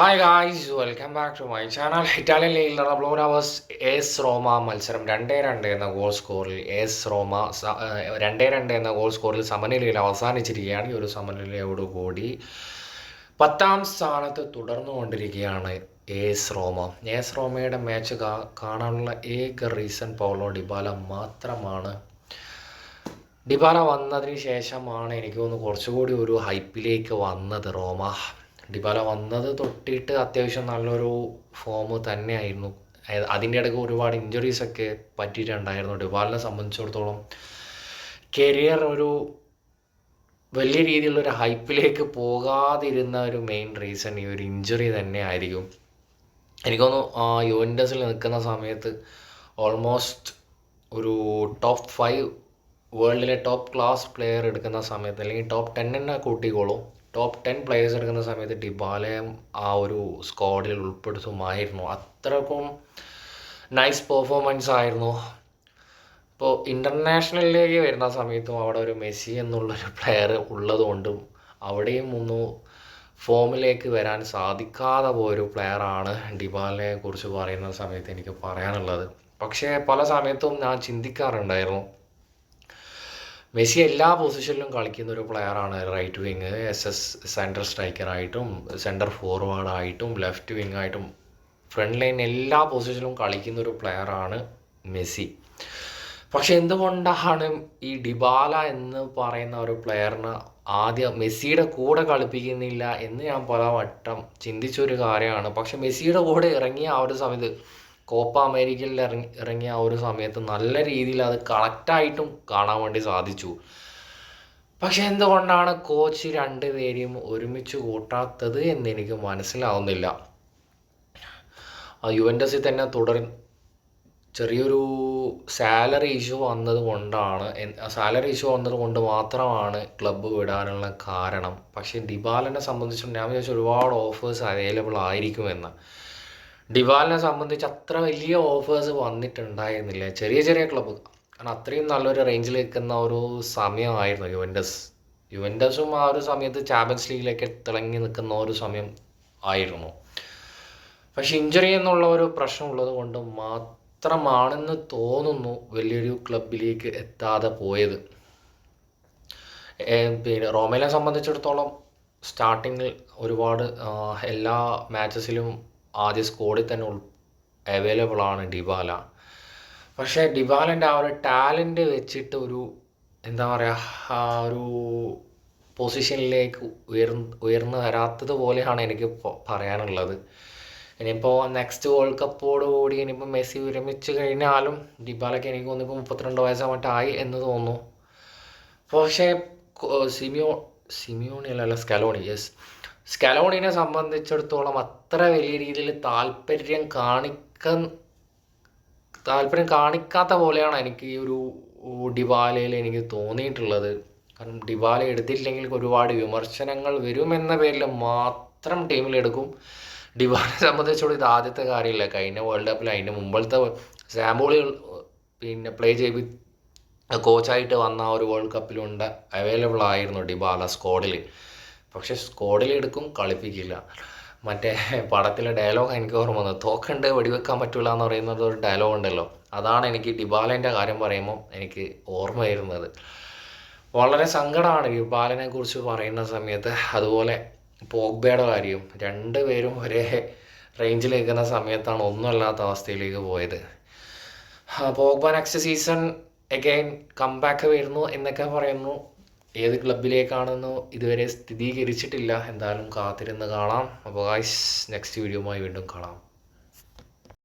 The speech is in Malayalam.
Hi guys, welcome back to my channel. Italian ലീഗിൽ നടന്ന ബ്ലൂനവേഴ്സ് എസ് റോമ മത്സരം 2-2 എന്ന ഗോൾ സ്കോറിൽ എസ് റോമ 2-2 എന്ന ഗോൾ സ്കോറിൽ സമനിലയിൽ അവസാനിച്ചിരിക്കുകയാണ്. ഈ ഒരു സമനിലയോടുകൂടി 10ാം സ്ഥാനത്ത് തുടർന്നുകൊണ്ടിരിക്കുകയാണ് എസ് റോമ. എസ് റോമയുടെ മാച്ച് കാണാനുള്ള ഏക റീസൺ പൗലോ ഡിബാല മാത്രമാണ്. ഡിബാല വന്നതിന് ശേഷമാണ് എനിക്ക് തോന്നുന്നു കുറച്ചുകൂടി ഒരു ഹൈപ്പിലേക്ക് വന്നത് റോമ. ഡിബാല വന്നത് തൊട്ടിട്ട് അത്യാവശ്യം നല്ലൊരു ഫോം തന്നെയായിരുന്നു. അതിൻ്റെ ഇടയ്ക്ക് ഒരുപാട് ഇഞ്ചുറീസൊക്കെ പറ്റിയിട്ടുണ്ടായിരുന്നു. ഡിബാലിനെ സംബന്ധിച്ചിടത്തോളം കരിയർ ഒരു വലിയ രീതിയിലുള്ളൊരു ഹൈപ്പിലേക്ക് പോകാതിരുന്ന ഒരു മെയിൻ റീസൺ ഈ ഒരു ഇഞ്ചുറി തന്നെ ആയിരിക്കും. എനിക്ക് തോന്നുന്നു യുവൻറ്റസിൽ നിൽക്കുന്ന സമയത്ത് ഓൾമോസ്റ്റ് ഒരു ടോപ്പ് 5 വേൾഡിലെ ടോപ്പ് ക്ലാസ് പ്ലെയർ എടുക്കുന്ന സമയത്ത്, അല്ലെങ്കിൽ ടോപ്പ് 10 കൂട്ടിക്കോളും, ടോപ്പ് 10 പ്ലെയേഴ്സ് എടുക്കുന്ന സമയത്ത് ഡിബാലയും ആ ഒരു സ്ക്വാഡിൽ ഉൾപ്പെടുത്തുമായിരുന്നു. അത്രക്കും നൈസ് പെർഫോമൻസ് ആയിരുന്നു. ഇപ്പോൾ ഇൻ്റർനാഷണലിലേക്ക് വരുന്ന സമയത്തും അവിടെ ഒരു മെസ്സി എന്നുള്ളൊരു പ്ലെയർ ഉള്ളതുകൊണ്ടും അവിടെയും ഒന്ന് ഫോമിലേക്ക് വരാൻ സാധിക്കാതെ പോയൊരു പ്ലെയറാണ് ഡിബാലയെ കുറിച്ച് പറയുന്ന സമയത്ത് എനിക്ക് പറയാനുള്ളത്. പക്ഷേ പല സമയത്തും ഞാൻ ചിന്തിക്കാറുണ്ടായിരുന്നു, മെസ്സി എല്ലാ പൊസിഷനിലും കളിക്കുന്ന ഒരു പ്ലെയറാണ്. റൈറ്റ് വിങ്, സെൻട്രൽ സ്ട്രൈക്കറായിട്ടും സെൻറ്റർ ഫോർവേഡായിട്ടും ലെഫ്റ്റ് വിങ് ആയിട്ടും ഫ്രണ്ട് ലൈൻ എല്ലാ പൊസിഷനിലും കളിക്കുന്ന ഒരു പ്ലെയറാണ് മെസ്സി. പക്ഷെ എന്തുകൊണ്ടാണ് ഈ ഡിബാല എന്ന് പറയുന്ന ഒരു പ്ലെയറിന് ആദ്യം മെസ്സിയുടെ കൂടെ കളിപ്പിക്കുന്നില്ല എന്ന് ഞാൻ പല വട്ടം ചിന്തിച്ചൊരു കാര്യമാണ്. പക്ഷെ മെസ്സിയുടെ കൂടെ ഇറങ്ങിയ ആ ഒരു സമയത്ത്, കോപ്പ അമേരിക്കയിൽ ഇറങ്ങിയ ആ ഒരു സമയത്ത് നല്ല രീതിയിൽ അത് കണക്റ്റായിട്ടും കാണാൻ വേണ്ടി സാധിച്ചു. പക്ഷെ എന്തുകൊണ്ടാണ് കോച്ച് രണ്ടുപേരെയും ഒരുമിച്ച് കൂട്ടാത്തത് എന്ന് എനിക്ക് മനസ്സിലാവുന്നില്ല. യുവൻറ്റസിൽ തന്നെ ചെറിയൊരു സാലറി ഇഷ്യൂ വന്നത് കൊണ്ട് മാത്രമാണ് ക്ലബ്ബ് വിടാനുള്ള കാരണം. പക്ഷേ ഡിബാലനെ സംബന്ധിച്ചും ഞാൻ വിചാരിച്ചു ഒരുപാട് ഓഫേഴ്സ് അവൈലബിൾ ആയിരിക്കുമെന്ന്. ഡിബാലിനെ സംബന്ധിച്ച് അത്ര വലിയ ഓഫേഴ്സ് വന്നിട്ടുണ്ടായിരുന്നില്ല. ചെറിയ ചെറിയ ക്ലബ്ബ്, കാരണം അത്രയും നല്ലൊരു റേഞ്ചിൽ നിൽക്കുന്ന ഒരു സമയമായിരുന്നു യുവൻറ്റസും ആ ഒരു സമയത്ത് ചാമ്പ്യൻസ് ലീഗിലേക്ക് തിളങ്ങി നിൽക്കുന്ന ഒരു സമയം ആയിരുന്നു. പക്ഷെ ഇഞ്ചുറി എന്നുള്ള ഒരു പ്രശ്നമുള്ളത് കൊണ്ട് മാത്രമാണെന്ന് തോന്നുന്നു വലിയൊരു ക്ലബിലേക്ക് എത്താതെ പോയത്. പിന്നെ റോമേനെ സംബന്ധിച്ചിടത്തോളം സ്റ്റാർട്ടിങ്ങിൽ ഒരുപാട് എല്ലാ മാച്ചസിലും ആദ്യ സ്ക്വാഡിൽ തന്നെ അവൈലബിൾ ആണ് ഡിബാല. പക്ഷേ ഡിബാലൻ്റെ ആ ഒരു ടാലൻറ്റ് വെച്ചിട്ട് ഒരു എന്താ പറയുക, ഒരു പൊസിഷനിലേക്ക് ഉയർന്നു വരാത്തത് പോലെയാണ് എനിക്ക് പറയാനുള്ളത്. ഇനിയിപ്പോൾ നെക്സ്റ്റ് വേൾഡ് കപ്പോടുകൂടി ഇനിയിപ്പോൾ മെസ്സി വിരമിച്ച് കഴിഞ്ഞാലും ഡിബാലയ്ക്ക് എനിക്ക് തോന്നുന്നു ഇപ്പോൾ 32 വയസ്സാ മറ്റായി എന്ന് തോന്നുന്നു. പക്ഷേ സ്കലോണിനെ സംബന്ധിച്ചിടത്തോളം അത്ര വലിയ രീതിയിൽ താല്പര്യം കാണിക്കാത്ത പോലെയാണ് എനിക്ക് ഈ ഒരു ഡിബാലയിൽ എനിക്ക് തോന്നിയിട്ടുള്ളത്. കാരണം ഡിബാല എടുത്തില്ലെങ്കിൽ ഒരുപാട് വിമർശനങ്ങൾ വരുമെന്ന പേരിൽ മാത്രം ടീമിലെടുക്കും. ഡിബാലയെ സംബന്ധിച്ചോളം ഇത് ആദ്യത്തെ കാര്യമില്ല. കഴിഞ്ഞ വേൾഡ് കപ്പിൽ, അതിൻ്റെ മുമ്പത്തെ സാമ്പോളി പ്ലേ ചെയ്ത് കോച്ചായിട്ട് വന്ന ഒരു വേൾഡ് കപ്പിലുണ്ട് അവൈലബിൾ ആയിരുന്നു ഡിബാല സ്ക്വാഡിൽ. പക്ഷെ സ്ക്വാഡിൽ എടുക്കും, കളിപ്പിക്കില്ല. മറ്റേ പടത്തിലെ ഡയലോഗ് എനിക്ക് ഓർമ്മ വന്നത്, തോക്കണ്ട് വെടിവെക്കാൻ പറ്റില്ല എന്ന് പറയുന്നത് ഒരു ഡയലോഗ് ഉണ്ടല്ലോ, അതാണ് എനിക്ക് ഡിബാലേൻ്റെ കാര്യം പറയുമ്പോൾ എനിക്ക് ഓർമ്മ വരുന്നത്. വളരെ സങ്കടമാണ് ഡിബാലിനെ കുറിച്ച് പറയുന്ന സമയത്ത്. അതുപോലെ പോഗ്ബയുടെ കാര്യം, രണ്ടുപേരും ഒരേ റേഞ്ചിൽ നിൽക്കുന്ന സമയത്താണ് ഒന്നുമല്ലാത്ത അവസ്ഥയിലേക്ക് പോയത്. Pogba next season again comeback വരുന്നു എന്നൊക്കെ പറയുന്നു. ഏത് ക്ലബിലേക്കാണെന്ന് ഇതുവരെ സ്ഥിരീകരിച്ചിട്ടില്ല. എന്തായാലും കാത്തിരുന്ന് കാണാം. അപ്പോൾ ഗായ്സ്, നെക്സ്റ്റ് വീഡിയോയുമായി വീണ്ടും കാണാം.